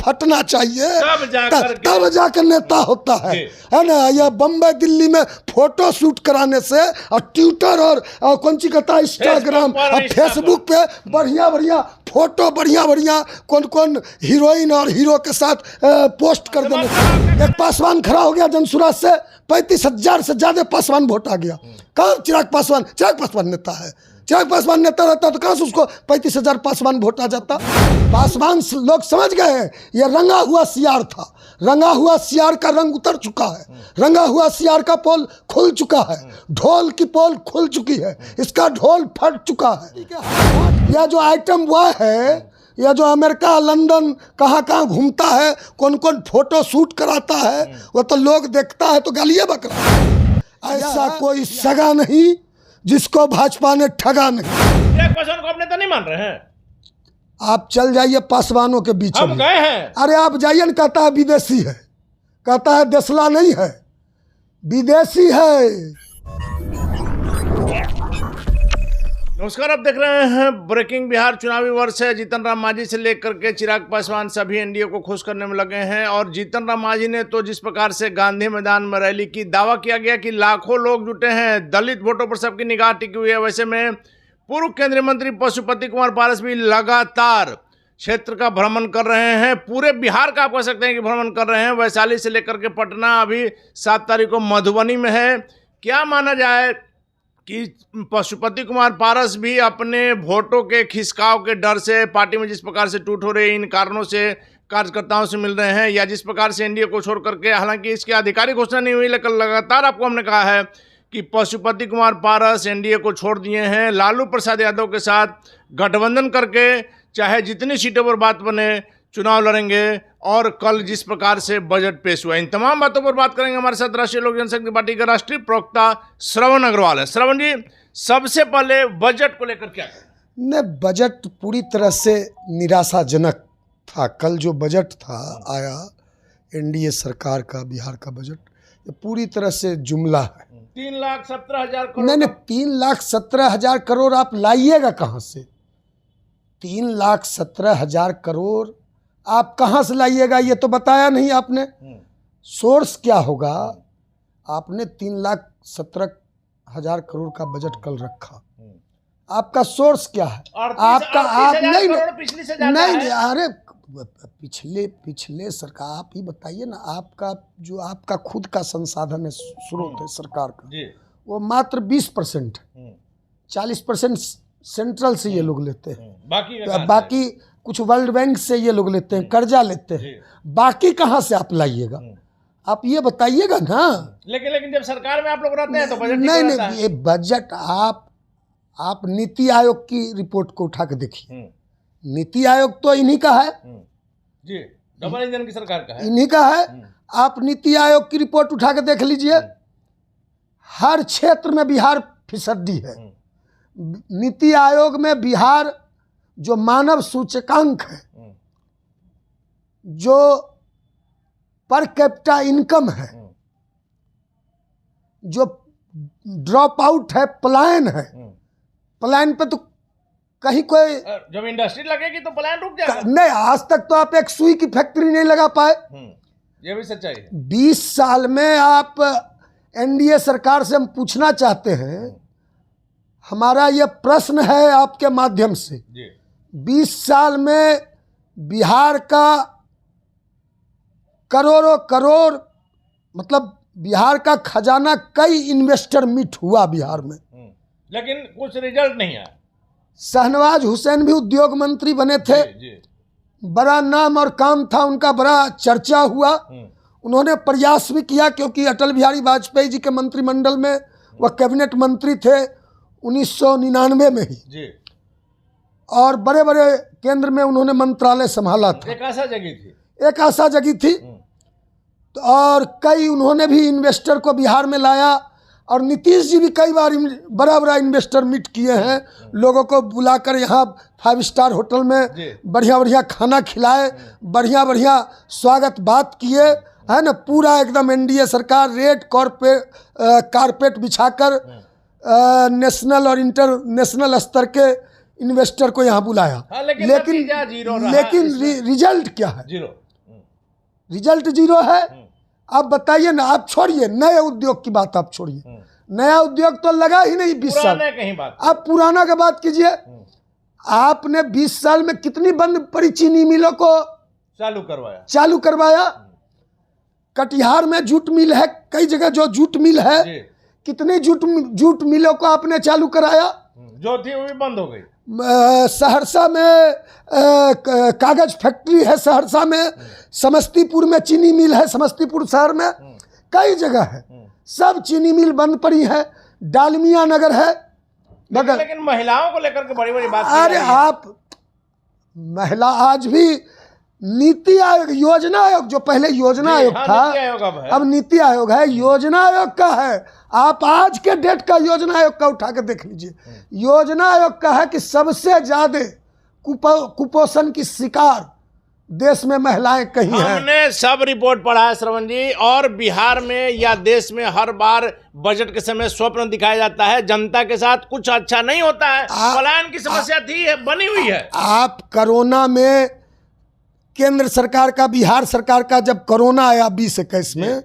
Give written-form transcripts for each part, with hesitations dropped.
फटना चाहिए, तब जाकर नेता होता है ना। यह बम्बई दिल्ली में फोटो शूट कराने से और ट्विटर और कौन सी कहता है इंस्टाग्राम और फेसबुक पे बढ़िया बढ़िया फोटो, बढ़िया बढ़िया कौन कौन हीरोइन और हीरो के साथ पोस्ट कर देने। एक पासवान खड़ा हो गया जनसुराज से, 35,000 से ज्यादा पासवान वोट आ गया। कहाँ चिराग पासवान नेता है? चिराग पासवान नेता रहता तो कहाँ से उसको 35,000 पासवान वोट आ जाता? पासवान लोग समझ गए हैं ये रंगा हुआ सियार था। रंगा हुआ सियार का रंग उतर चुका है, रंगा हुआ सियार का पोल खुल चुका है, ढोल की पोल खुल चुकी है, इसका ढोल फट चुका है। यह जो आइटम वह है, यह जो अमेरिका लंदन कहाँ कहाँ घूमता है, कौन कौन फोटो शूट कराता है, वो तो लोग देखता है तो गालियाँ बकरा। ऐसा कोई सगा नहीं जिसको भाजपा ने ठगा नहीं। पासवान को अपने तो नहीं मान रहे हैं? आप चल जाइए पासवानों के बीच हम में, गए हैं। अरे आप जाइए ना, कहता है विदेशी है, कहता है देसला नहीं है, विदेशी है। नमस्कार, आप देख रहे हैं ब्रेकिंग बिहार। चुनावी वर्ष है, जीतन राम मांझी से लेकर के चिराग पासवान सभी एनडीए को खुश करने में लगे हैं। और जीतन राम मांझी ने तो जिस प्रकार से गांधी मैदान में रैली की, दावा किया गया कि लाखों लोग जुटे हैं, दलित वोटों पर सबकी निगाह टिकी हुई है। वैसे में पूर्व केंद्रीय मंत्री पशुपति कुमार पारस भी लगातार क्षेत्र का भ्रमण कर रहे हैं, पूरे बिहार का आप कह सकते हैं कि भ्रमण कर रहे हैं। वैशाली से लेकर के पटना, अभी 7 तारीख को मधुबनी में है। क्या माना जाए कि पशुपति कुमार पारस भी अपने वोटों के खिसकाव के डर से, पार्टी में जिस प्रकार से टूट हो रही है, इन कारणों से कार्यकर्ताओं से मिल रहे हैं, या जिस प्रकार से एनडीए को छोड़ करके, हालांकि इसकी आधिकारिक घोषणा नहीं हुई, लेकिन लगातार आपको हमने कहा है कि पशुपति कुमार पारस एनडीए को छोड़ दिए हैं, लालू प्रसाद यादव के साथ गठबंधन करके चाहे जितनी सीटों पर बात बने चुनाव लड़ेंगे। और कल जिस प्रकार से बजट पेश हुआ, इन तमाम बातों पर बात करेंगे। हमारे साथ राष्ट्रीय लोक जनशक्ति पार्टी के राष्ट्रीय प्रवक्ता श्रवण अग्रवाल है। श्रवण जी, सबसे पहले बजट को लेकर क्या कहें? ने बजट पूरी तरह से निराशाजनक था। कल जो बजट था आया एनडीए सरकार का, बिहार का बजट, ये पूरी तरह से जुमला है। 3,17,000 करोड़। नहीं, 3,17,000 करोड़ आप लाइएगा कहाँ से? 3,17,000 करोड़ आप कहाँ से लाइएगा, ये तो बताया नहीं आपने। सोर्स क्या होगा? आपने 3,17,000 करोड़ का बजट कल रखा, आपका सोर्स क्या है? आपका आप नहीं, अरे पिछले सरकार, आप ही बताइए ना, आपका खुद का संसाधन है, स्रोत है सरकार का, वो मात्र 20% है। 40% सेंट्रल से ये लोग लेते हैं, बाकी कुछ वर्ल्ड बैंक से ये लोग लेते हैं, कर्जा लेते हैं, बाकी कहाँ से आप लाइएगा? आप ये बताइएगा ना। लेकिन जब सरकार में आप लोग रहते हैं तो बजट नहीं, ये बजट आप नीति आयोग की रिपोर्ट को उठा के देखिए। नीति आयोग तो इन्हीं का है जी, डबल इंजन की सरकार का है, इन्हीं का है। आप नीति आयोग की रिपोर्ट उठा के देख लीजिए, हर क्षेत्र में बिहार फिसड्डी है। नीति आयोग में बिहार जो मानव सूचकांक है, जो पर कैपिटा इनकम है, जो ड्रॉप आउट है, पलायन है, पलायन पे तो कहीं कोई, जब इंडस्ट्री लगेगी तो पलायन रुक जाएगा। नहीं, आज तक तो आप एक सुई की फैक्ट्री नहीं लगा पाए। ये भी सच्चाई है। 20 साल में आप एनडीए सरकार से हम पूछना चाहते हैं, हमारा ये प्रश्न है आपके माध्यम से, 20 साल में बिहार का करोड़ों करोड़, मतलब बिहार का खजाना, कई इन्वेस्टर मीट हुआ बिहार में, लेकिन कुछ रिजल्ट नहीं आया। शहनवाज हुसैन भी उद्योग मंत्री बने थे, बड़ा नाम और काम था उनका, बड़ा चर्चा हुआ। उन्होंने प्रयास भी किया, क्योंकि अटल बिहारी वाजपेयी जी के मंत्रिमंडल में वह कैबिनेट मंत्री थे 1999 में ही, और बड़े बड़े केंद्र में उन्होंने मंत्रालय संभाला था। एक आशा जगी थी, एक आशा जगी थी। तो और कई उन्होंने भी इन्वेस्टर को बिहार में लाया, और नीतीश जी भी कई बार बड़ा बड़ा इन्वेस्टर मीट किए हैं, लोगों को बुलाकर यहाँ 5 स्टार होटल में बढ़िया बढ़िया खाना खिलाए, बढ़िया बढ़िया स्वागत बात किए, है ना। पूरा एकदम एनडीए सरकार रेड कारपेट बिछाकर नेशनल और इंटरनेशनल स्तर के इन्वेस्टर को यहाँ बुलाया। लेकिन रिजल्ट क्या है? जीरो। रिजल्ट जीरो है। आप बताइए ना, आप छोड़िए नए उद्योग की बात, आप छोड़िए, नया उद्योग तो लगा ही नहीं 20 साल। पुराने कहीं बात, आप पुराना का बात कीजिए। आपने 20 साल में कितनी बंद पड़ी चीनी मिलों को चालू करवाया। कटिहार में जूट मिल है, कई जगह जो जूट मिल है, कितनी जूट मिलों को आपने चालू कराया, जो थी वो भी बंद हो गई। सहरसा में कागज फैक्ट्री है, सहरसा में, समस्तीपुर में चीनी मिल है, समस्तीपुर शहर में कई जगह है, सब चीनी मिल बंद पड़ी है। डालमिया नगर है बगल। लेकिन महिलाओं को लेकर के बड़ी बड़ी बात। अरे आप महिला आज भी नीति आयोग, योजना आयोग, जो पहले योजना आयोग था, अब नीति आयोग है, योजना आयोग का है। आप आज के डेट का योजना आयोग का उठा के देख लीजिए। योजना आयोग का है कि सबसे ज्यादा कुपोषण की शिकार देश में महिलाएं कहीं हैं। हमने सब रिपोर्ट पढ़ा है श्रवण जी, और बिहार में या देश में हर बार बजट के समय स्वप्न दिखाया जाता है, जनता के साथ कुछ अच्छा नहीं होता है, पलायन की समस्या थी है, बनी हुई है। आप कोरोना में केंद्र सरकार का, बिहार सरकार का जब कोरोना आया 2021 में,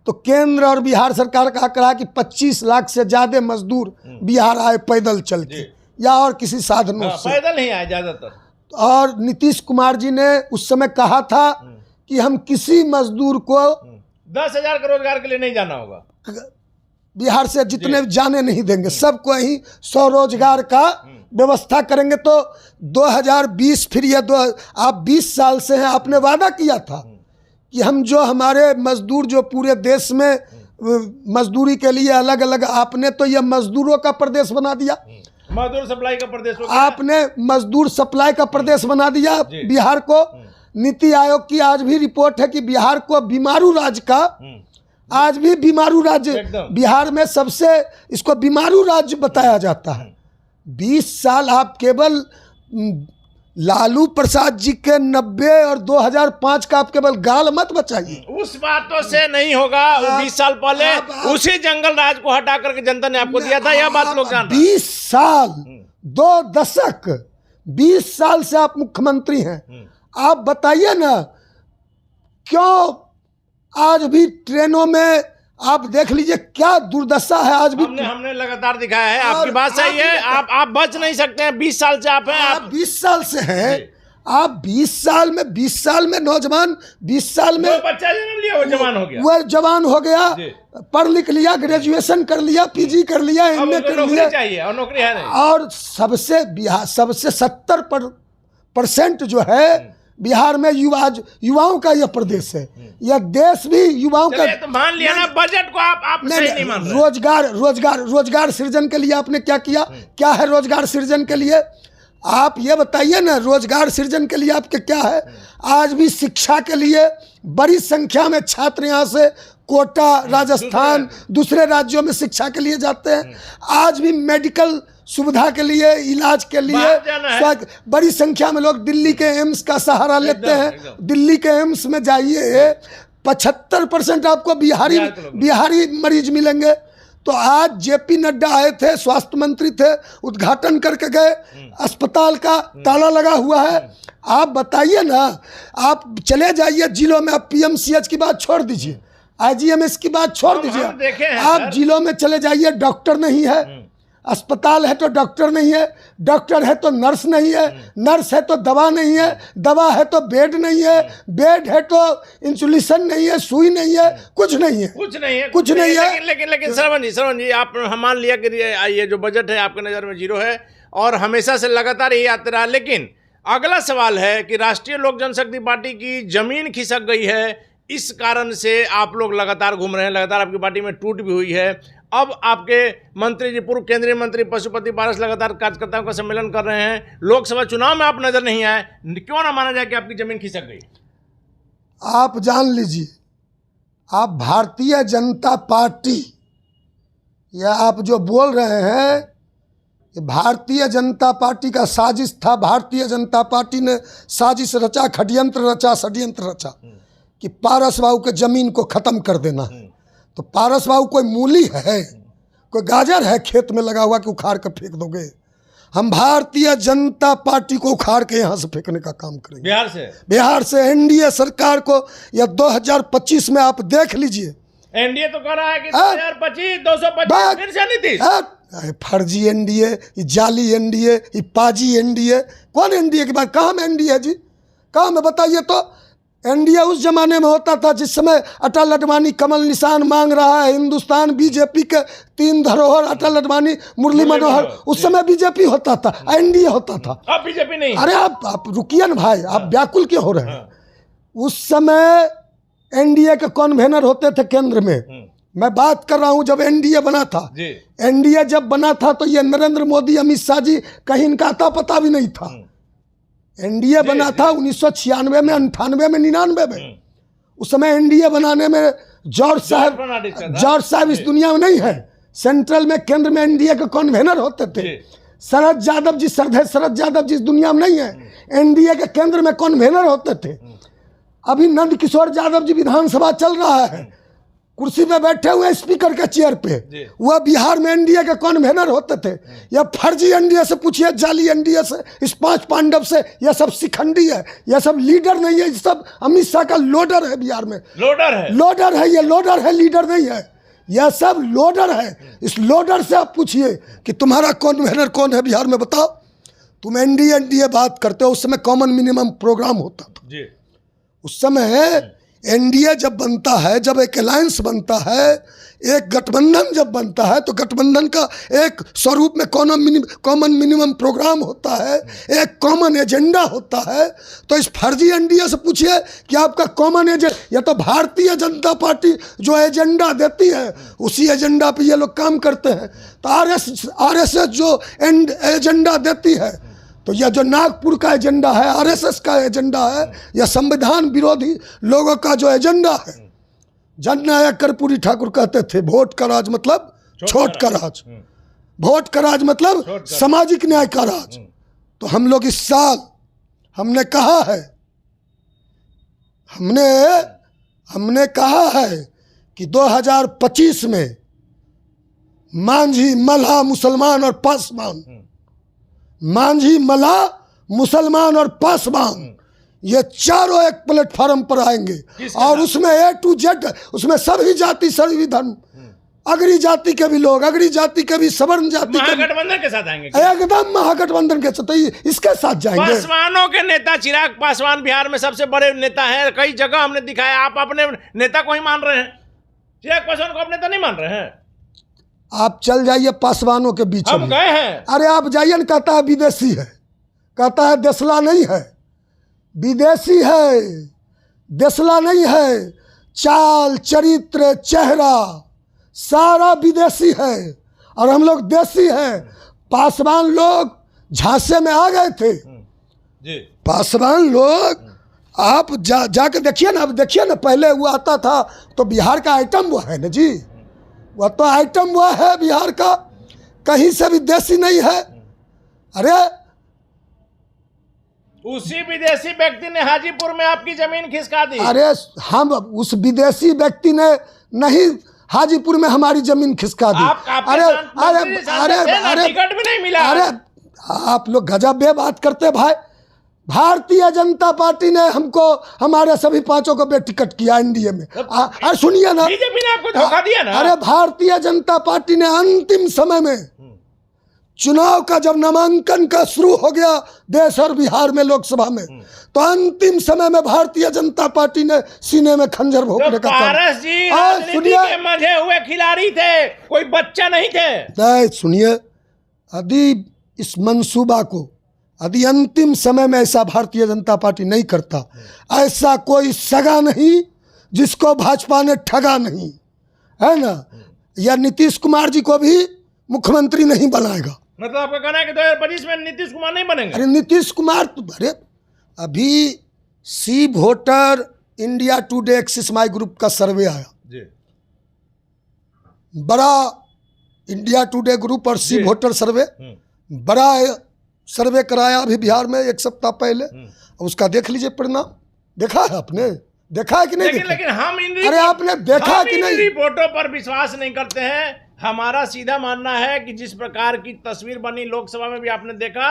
तो केंद्र और बिहार सरकार का आंकड़ा कि 25 लाख से ज्यादा मजदूर बिहार आए पैदल चल के या और किसी साधनों से। पैदल नहीं आए ज्यादातर। और नीतीश कुमार जी ने उस समय कहा था कि हम किसी मजदूर को 10,000 के रोजगार के लिए नहीं जाना होगा, बिहार से जितने जाने नहीं देंगे, सबको ही स्वरोजगार का व्यवस्था करेंगे। तो 2020 फिर ये आप 20 साल से हैं, आपने वादा किया था कि हम जो हमारे मजदूर जो पूरे देश में मजदूरी के लिए अलग अलग, आपने तो ये मजदूरों का प्रदेश बना दिया, मजदूर सप्लाई का प्रदेश हो गया। आपने मजदूर सप्लाई का प्रदेश बना दिया बिहार को। नीति आयोग की आज भी रिपोर्ट है कि बिहार को बीमारू राज्य का, आज भी बीमारू राज्य बिहार में सबसे, इसको बीमारू राज्य बताया जाता है। 20 साल आप केवल लालू प्रसाद जी के 90 और 2005 का आप केवल गाल मत बचाइए। उस बातों से नहीं होगा। 20 साल पहले उसी जंगल राज को हटा करके जनता ने आपको दिया था, यह बात लोग जान रहे हैं। 20 साल 2 दशक 20 साल से आप मुख्यमंत्री हैं। आप बताइए ना, क्यों आज भी ट्रेनों में आप देख लीजिए क्या दुर्दशा है। आज भी हमने लगातार दिखाया है, आपकी बात सही है। आप बच नहीं सकते हैं, 20 साल से आप हैं। आप 20 साल से हैं, आप 20 साल में नौजवान, 20 साल में बच्चा जन्म लिया, वो जवान हो गया, वो जवान हो गया, पढ़ लिख लिया, ग्रेजुएशन कर लिया, पीजी कर लिया, एमए कर लिया, चाहिए और नौकरी है नहीं। और सबसे बिहार, सबसे 70% जो है बिहार में युवाओं का यह प्रदेश है, यह देश भी युवाओं का। तो मान लिया ना, बजट को आप सही नहीं मान रहे। रोजगार सृजन के लिए आपने क्या किया, क्या है रोजगार सृजन के लिए? आप ये बताइए ना, रोजगार सृजन के लिए आपके क्या है? आज भी शिक्षा के लिए बड़ी संख्या में छात्र यहाँ से कोटा, राजस्थान, दूसरे राज्यों में शिक्षा के लिए जाते हैं। आज भी मेडिकल सुविधा के लिए, इलाज के लिए बड़ी संख्या में लोग दिल्ली के एम्स का सहारा लेते हैं। दिल्ली के एम्स में जाइए, 75% आपको बिहारी मरीज मिलेंगे। तो आज जेपी नड्डा आए थे, स्वास्थ्य मंत्री थे, उद्घाटन करके गए, अस्पताल का ताला लगा हुआ है। आप बताइए ना, आप चले जाइए जिलों में, आप पीएमसीएच की बात छोड़ दीजिए, आईजीएमएस की बात छोड़ दीजिए, आप जिलों में चले जाइए, डॉक्टर नहीं है। अस्पताल है तो डॉक्टर नहीं है, डॉक्टर है तो नर्स नहीं है, नर्स है तो दवा नहीं है, दवा है तो बेड नहीं है, बेड है तो इंसुलेशन नहीं है, सुई नहीं है, कुछ नहीं है। लेकिन श्रवण जी, आप हम मान लिया कि ये जो बजट है आपके नज़र में जीरो है और हमेशा से लगातार यही आते रहा। लेकिन अगला सवाल है कि राष्ट्रीय लोक जनशक्ति पार्टी की जमीन खिसक गई है, इस कारण से आप लोग लगातार घूम रहे हैं, लगातार आपकी पार्टी में टूट भी हुई है। अब आपके मंत्री जी, पूर्व केंद्रीय मंत्री पशुपति पारस लगातार कार्यकर्ताओं का सम्मेलन कर रहे हैं। लोकसभा चुनाव में आप नजर नहीं आए, क्यों ना माना जाए कि आपकी जमीन खिसक गई? आप जान लीजिए, आप भारतीय जनता पार्टी, या आप जो बोल रहे हैं, ये भारतीय जनता पार्टी का साजिश था। भारतीय जनता पार्टी ने साजिश रचा, षड्यंत्र रचा कि पारस बाबू के जमीन को खत्म कर देना है। तो पारस बाबू कोई मूली है, कोई गाजर है खेत में लगा हुआ कि उखाड़ कर फेंक दोगे? हम भारतीय जनता पार्टी को उखाड़ के यहाँ से फेंकने का काम करेंगे। बिहार से एनडीए सरकार को या 2025 में आप देख लीजिए, एनडीए तो कह रहा है कि 2025 225 फिर से नीतीश। फर्जी एनडीए, जाली एनडीए, पाजी एनडीए। कौन एनडीए की बात, कहाँ में एनडीए है जी, कहाँ में बताइए तो। एनडीए उस जमाने में होता था जिस समय अटल अडवाणी कमल निशान मांग रहा है, हिंदुस्तान बीजेपी के 3 धरोहर अटल अडवाणी मुरली मनोहर, उस समय बीजेपी होता था, एनडीए होता था। अब बीजेपी नहीं। अरे आप रुकिए ना भाई, आप व्याकुल क्यों हो रहे हैं। उस समय एनडीए के कन्वेनर होते थे केंद्र में। मैं बात कर रहा हूं जब एनडीए बना था। एनडीए जब बना था तो ये नरेंद्र मोदी, अमित शाह जी कहीं इनका अता पता भी नहीं था। एनडीए बना था 1996 में, 98 में, 99 में। उस समय एनडीए बनाने में जॉर्ज साहब इस दुनिया में नहीं है। सेंट्रल में, केंद्र में एनडीए के कन्वेनर होते थे। शरद यादव जी, शरद यादव जी इस दुनिया में नहीं है। एनडीए के केंद्र में कन्वेनर होते थे। अभी नंद किशोर यादव जी विधानसभा चल रहा है, कुर्सी पे बैठे हुए स्पीकर के चेयर पे, वह बिहार में एनडीए के कन्वेनर होते थे। यह फर्जी एनडीए से पूछिए, जाली एनडीए से, इस 5 पांडव से, यह सब शिखंडी है, यह सब लीडर नहीं है। ये सब अमित शाह का लोडर है बिहार में, लोडर है, ये लोडर है, लीडर नहीं है। यह सब लोडर है। इस लोडर से आप पूछिए कि तुम्हारा कन्वेनर कौन है बिहार में, बताओ। तुम एनडीए बात करते हो, उस समय कॉमन मिनिमम प्रोग्राम होता था। उस समय एनडीए जब बनता है, जब एक अलायंस बनता है, एक गठबंधन जब बनता है, तो गठबंधन का एक स्वरूप में कॉमन मिनिमम प्रोग्राम होता है, एक कॉमन एजेंडा होता है। तो इस फर्जी एनडीए से पूछिए कि आपका कॉमन एजेंडा, या तो भारतीय जनता पार्टी जो एजेंडा देती है उसी एजेंडा पे ये लोग काम करते हैं। तो आरएसएस जो एजेंडा देती है, तो यह जो नागपुर का एजेंडा है, आरएसएस का एजेंडा है, यह संविधान विरोधी लोगों का जो एजेंडा है। जननायक कर्पूरी ठाकुर कहते थे, वोट का राज मतलब छोट का राज, वोट का राज मतलब सामाजिक न्याय का राज। तो हम लोग इस साल हमने कहा है, हमने कहा है कि 2025 में मांझी, मल्हा, मुसलमान और पासवान, मांझी, मल्हा, मुसलमान और पासवान, ये चारों एक प्लेटफॉर्म पर आएंगे। और उसमें A to Z, उसमें सभी जाति, सभी धर्म, अगरी जाति के भी लोग, अगरी जाति के भी, सवर्ण जाति के, महागठबंधन के साथ आएंगे, एकदम महागठबंधन के साथ, इसके साथ जाएंगे। पासवानों के नेता चिराग पासवान बिहार में सबसे बड़े नेता हैं। कई जगह हमने दिखाया। आप अपने नेता को ही मान रहे हैं, चिराग पासवान को अपने नेता नहीं मान रहे हैं। आप चल जाइए पासवानों के बीच हम गए हैं। अरे आप जाइए ना, कहता है विदेशी है, कहता है देसला नहीं है, विदेशी है, देसला नहीं है। चाल, चरित्र, चेहरा सारा विदेशी है और हम लोग देसी हैं। पासवान लोग झांसे में आ गए थे जी। पासवान लोग आप जाके देखिए ना, अब देखिए ना, पहले वो आता था तो बिहार का आइटम वो है ना जी, वह तो आइटम वह है बिहार का, कहीं से भी देसी नहीं है। अरे उसी विदेशी व्यक्ति ने हाजीपुर में आपकी जमीन खिसका दी। अरे हम, उस विदेशी व्यक्ति ने नहीं हाजीपुर में हमारी जमीन खिसका दी। अरे टिकट भी नहीं मिला। अरे आप लोग गजब बात करते भाई। भारतीय जनता पार्टी ने हमको, हमारे सभी 5 को बेटिकट किया एनडीए में। अरे सुनिए ना, बीजेपी ने आपको धोखा दिया ना। अरे भारतीय जनता पार्टी ने अंतिम समय में, चुनाव का जब नामांकन का शुरू हो गया देश और बिहार में, लोकसभा में, तो अंतिम समय में भारतीय जनता पार्टी ने सीने में खंजर भोंकने का पारस जी राजनीति के मंझे हुए खिलाड़ी थे, कोई बच्चा नहीं थे। नहीं सुनिए, यदि इस मंसूबा को यदि अंतिम समय में ऐसा भारतीय जनता पार्टी नहीं करता, ऐसा कोई सगा नहीं जिसको भाजपा ने ठगा नहीं, है ना। या नीतीश कुमार जी को भी मुख्यमंत्री नहीं बनाएगा। मतलब आपका कहना है कि 2025 में नीतीश कुमार नहीं बनेंगे? अरे नीतीश कुमार तो, अरे अभी C voter India Today Axis my group का सर्वे आया जी। बड़ा इंडिया टुडे ग्रुप और सी वोटर सर्वे बड़ा सर्वे कराया अभी बिहार में 1 सप्ताह पहले। उसका देख लीजिए परिणाम। देखा है आपने? देखा है कि नहीं? लेकिन हम अरे आपने देखा कि नहीं? रिपोर्टों पर विश्वास नहीं करते हैं। हमारा सीधा मानना है कि जिस प्रकार की तस्वीर बनी लोकसभा में भी आपने देखा,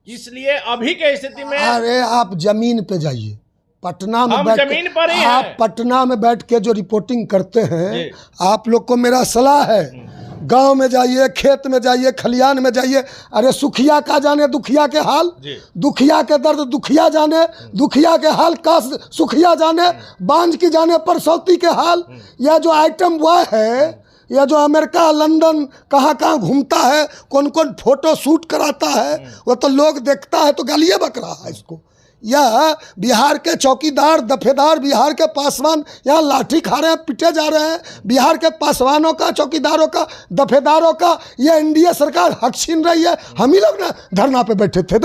इसलिए अभी के स्थिति में अरे आप जमीन पे जाइए, पटना में हम जमीन पर ही आप हैं। पटना में बैठ के जो रिपोर्टिंग करते हैं, आप लोग को मेरा सलाह है, गांव में जाइए, खेत में जाइए, खलियान में जाइए। अरे सुखिया का जाने दुखिया के हाल, दुखिया के दर्द दुखिया जाने, दुखिया के हाल का सुखिया जाने, बांझ की जाने परसौती के हाल। यह जो आइटम बॉय है, यह जो अमेरिका लंदन कहाँ कहाँ घूमता है, कौन कौन फोटो शूट कराता है, वो तो लोग देखता है तो गालियाँ बक रहा है इसको। यह बिहार के चौकीदार दफेदार, बिहार के पासवान यहाँ लाठी खा रहे हैं, पिटे जा रहे हैं। बिहार के पासवानों का, चौकीदारों का, दफेदारों का यह एनडीए सरकार हक छीन रही है। हम ही लोग ना धरना पे बैठे थे,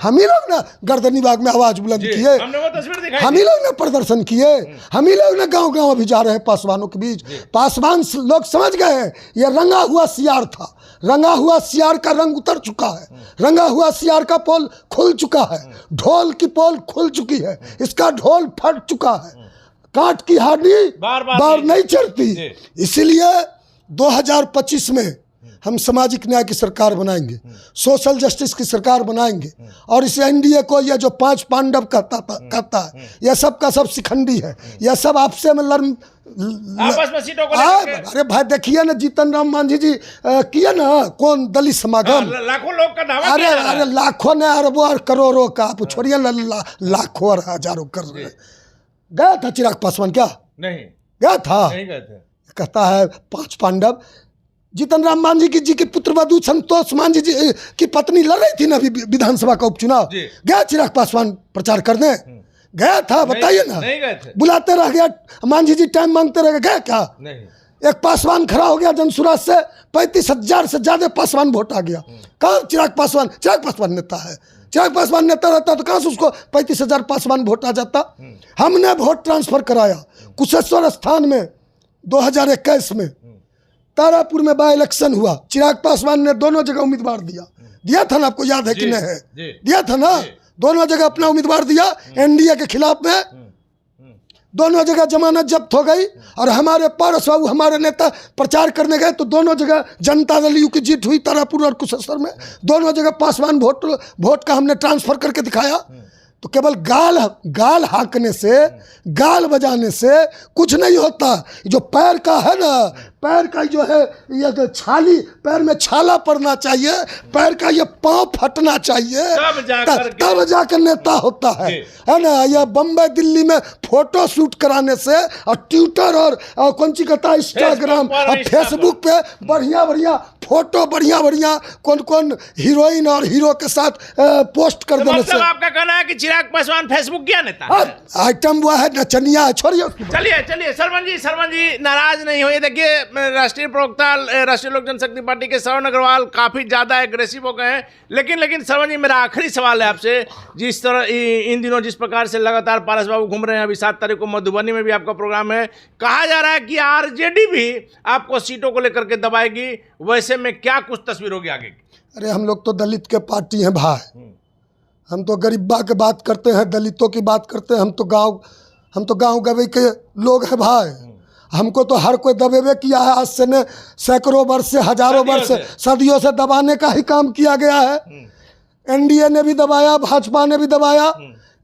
हम ही लोग ना गर्दनी बाग में आवाज बुलंद किए, हम ही लोग ने प्रदर्शन किए, हम ही लोग ने गांव गांव अभी जा रहे हैं पासवानों के बीच। पासवान लोग समझ गए हैं ये रंगा हुआ सियार था, रंगा हुआ सियार का रंग उतर चुका है, रंगा हुआ सियार का पोल खुल चुका है, ढोल की पोल खुल चुकी है, इसका ढोल फट चुका है, काट की हाडी बार नहीं चढ़ती। इसलिए 2025 में हम सामाजिक न्याय की सरकार बनाएंगे, सोशल जस्टिस की सरकार बनाएंगे। और इस एनडीए को यह जो 5 पांडव कहता है, यह सब का सब शिखंडी है, यह सब आपसे में आपस में सीटों को अरे भाई देखिए ना, जीतन राम मांझी जी किए ना कौन दलित समागम, लाखों लोग का दावा अरे अरे लाखों ने अरबों और करोड़ों का, आप छोड़िए ना, लाखों और हजारों कर रहे हैं। गया था चिराग पासवान क्या? नहीं गया था, नहीं गए थे। कहता है 5 पांडव। जीतन राम मांझी जी की पुत्रवधू संतोष मांझी जी की पत्नी लड़ रही थी ना अभी विधानसभा का उपचुनाव, गया चिराग पासवान प्रचार करने? गया था, बताइए ना। नहीं गए थे। बुलाते रह गया मांझी जी, टाइम मांगते रह गए क्या? नहीं। एक पासवान खड़ा हो गया जनसुराज से, 35,000 से ज्यादा पासवान वोट आ गया। कहाँ चिराग पासवान? चिराग पासवान नेता है, चिराग पासवान नेता रहता तो कहाँ से उसको 35,000 पासवान वोट आ जाता? हमने वोट ट्रांसफर कराया कुशेश्वर स्थान में 2021 में, तारापुर में बाई इलेक्शन हुआ, चिराग पासवान ने दोनों जगह उम्मीदवार दिया था ना, आपको याद है कि नहीं है? दिया था ना, दोनों जगह अपना उम्मीदवार दिया एनडीए के खिलाफ में, दोनों जगह जमानत जब्त हो गई। और हमारे पारस बाबू हमारे नेता प्रचार करने गए तो दोनों जगह जनता दल यू की जीत हुई, तारापुर और कुशेश्वर में दोनों जगह पासवान वोट का हमने ट्रांसफर करके दिखाया। तो केवल गाल हाँकने से, गाल बजाने से कुछ नहीं होता। जो पैर का है ना, पैर का जो है ये तो छाली, पैर में छाला पड़ना चाहिए, पैर का ये पांव फटना चाहिए, तब जाकर नेता होता है ना। यह बम्बई दिल्ली में फोटो शूट कराने से और ट्विटर और कौन सी कहता है इंस्टाग्राम और फेसबुक पे बढ़िया फोटो, बढ़िया कौन कौन हीरोइन और हीरो के साथ पोस्ट कर देने से। आपका कहना है कि चिराग पासवान फेसबुक क्या नेता है? आइटम वो है नचनिया है, छोड़िए। चलिए सरवन जी नाराज नहीं होइए। देखिए राष्ट्रीय प्रवक्ता राष्ट्रीय लोक जनशक्ति पार्टी के श्रवण अग्रवाल काफी ज्यादा एग्रेसिव हो गए हैं, लेकिन सरवन जी मेरा आखिरी सवाल है आपसे। जिस तरह इन दिनों जिस प्रकार से लगातार पारस बाबू घूम रहे हैं, अभी 7 तारीख को मधुबनी में भी आपका प्रोग्राम है, कहा जा रहा है कि आरजेडी भी आपको सीटों को लेकर के दबाएगी, वैसे में क्या कुछ तस्वीर होगी आगे की? अरे हम लोग तो दलित के पार्टी हैं भाई, हम तो गरीबा की बात करते हैं, दलितों की बात करते हैं, हम तो गांव गवे के लोग हैं भाई। हमको तो हर कोई दबेबे किया है, आज से ने सैकड़ों वर्ष से, हजारों वर्ष से, सदियों से दबाने का ही काम किया गया है। एनडीए ने भी दबाया, भाजपा ने भी दबाया,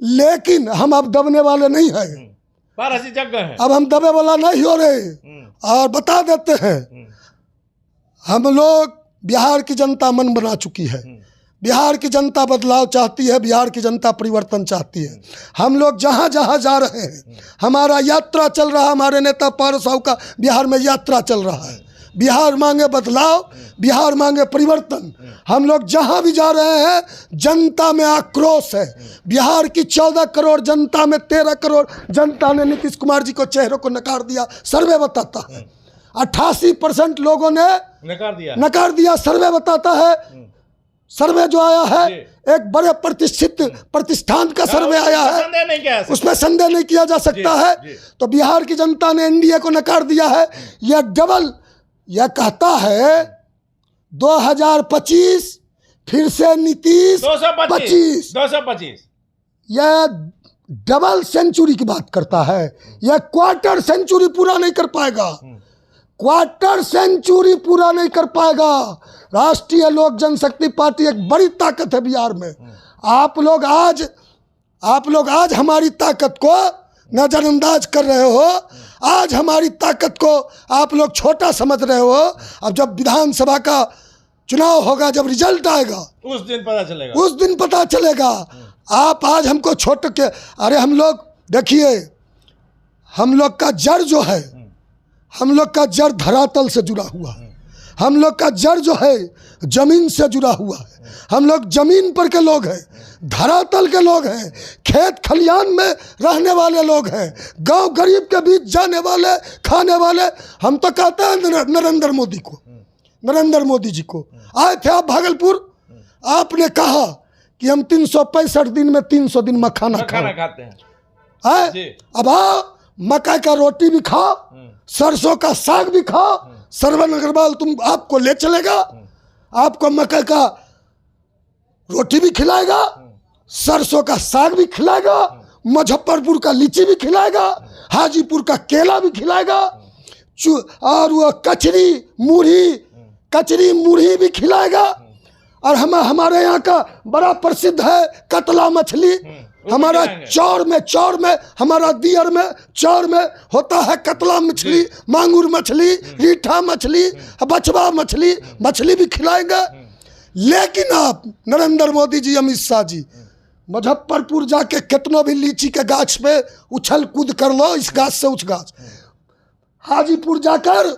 लेकिन हम अब दबने वाले नहीं हैं। अब हम दबे वाला नहीं हो रहे। और बता देते हैं, हम लोग, बिहार की जनता मन बना चुकी है, बिहार की जनता बदलाव चाहती है, बिहार की जनता परिवर्तन चाहती है। हम लोग जहाँ जहाँ जा रहे हैं, हमारा यात्रा चल रहा है, हमारे नेता पारस साहू का बिहार में यात्रा चल रहा है। बिहार मांगे बदलाव, बिहार मांगे परिवर्तन। हम लोग जहाँ भी जा रहे हैं, जनता में आक्रोश है। बिहार की 14 करोड़ जनता में 13 करोड़ जनता ने नीतीश कुमार जी को चेहरे को नकार दिया, सर्वे बताता है। 88% लोगों ने नकार दिया, सर्वे बताता है। सर्वे जो आया है, एक बड़े प्रतिष्ठित प्रतिष्ठान का सर्वे आया है, उसमें संदेह नहीं किया जा सकता है। तो बिहार की जनता ने एनडीए को नकार दिया है। यह कहता है 2025 फिर से नीतीश 225, यह डबल सेंचुरी की बात करता है। यह क्वार्टर सेंचुरी पूरा नहीं कर पाएगा। क्वार्टर सेंचुरी पूरा नहीं कर पाएगा। राष्ट्रीय लोक जनशक्ति पार्टी एक बड़ी ताकत है बिहार में। आप लोग आज हमारी ताकत को नजरअंदाज कर रहे हो। आज हमारी ताकत को आप लोग छोटा समझ रहे हो। अब जब विधानसभा का चुनाव होगा, जब रिजल्ट आएगा, उस दिन पता चलेगा। आप आज हमको छोटे के, अरे हम लोग देखिए, हम लोग का जड़ जो है, हम लोग का जड़ धरातल से जुड़ा हुआ है। हम लोग का जड़ जो है जमीन से जुड़ा हुआ है। हम लोग जमीन पर के लोग हैं, धरातल के लोग हैं, खेत खलियान में रहने वाले लोग हैं, गांव गरीब के बीच जाने वाले, खाने वाले। हम तो कहते हैं नरेंद्र मोदी जी को आए थे आप भागलपुर, आपने कहा कि हम 365 दिन में 300 दिन मखाना खाते हैं। अब आओ, मकई का रोटी भी खाओ, सरसों का साग भी खाओ। श्रवण अग्रवाल आपको ले चलेगा, आपको मकई का रोटी भी खिलाएगा, सरसों का साग भी खिलाएगा, मुजफ्फरपुर का लीची भी खिलाएगा, हाजीपुर का केला भी खिलाएगा, और वो कचरी मुरही भी खिलाएगा। और हमारे यहाँ का बड़ा प्रसिद्ध है कतला मछली। हमारा चौर में हमारा दियर में चौर में होता है कतला मछली, मांगुर मछली, रीठा मछली, बचवा मछली भी खिलाएंगे। लेकिन आप नरेंद्र मोदी जी, अमित शाह जी, मुजफ्फरपुर जाके कितनों भी लीची के गाछ पे उछल कूद कर लो, इस गाछ से उस गाछ। हाजीपुर जाकर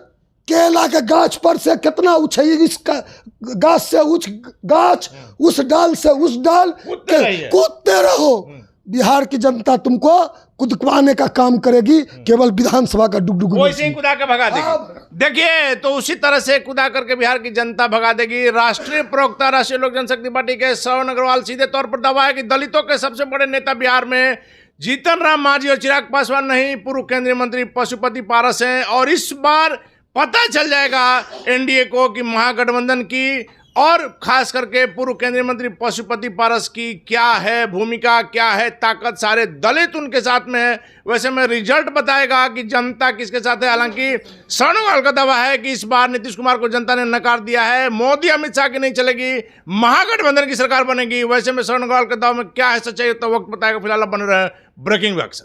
केला के गाछ पर से कितना उछल, इस गाछ से उस गाछ, उस डाल से उस डाल, कूदते रहो। बिहार की जनता तुमको कुदवाने का काम करेगी, केवल विधानसभा का डुगडुग वैसे ही कुदा के भगा देगी। देखिए, तो उसी तरह से कुदा करके बिहार की जनता भगा देगी। राष्ट्रीय प्रवक्ता राष्ट्रीय लोक जनशक्ति पार्टी के श्रवण अग्रवाल सीधे तौर पर दावा है कि दलितों के सबसे बड़े नेता बिहार में जीतन राम मांझी और चिराग पासवान नहीं, पूर्व केंद्रीय मंत्री पशुपति पारस हैं। और इस बार पता चल जाएगा एनडीए को कि महागठबंधन की और खास करके पूर्व केंद्रीय मंत्री पशुपति पारस की क्या है भूमिका, क्या है ताकत। सारे दलित उनके साथ में है। वैसे में रिजल्ट बताएगा कि जनता किसके साथ है। हालांकि श्रवण अग्रवाल का दावा है कि इस बार नीतीश कुमार को जनता ने नकार दिया है। मोदी अमित शाह की नहीं चलेगी, महागठबंधन की सरकार बनेगी। वैसे में श्रवण अग्रवाल के दावे में क्या है सच्चाई, तो वक्त बताएगा। फिलहाल बने रहे ब्रेकिंग विभाग से।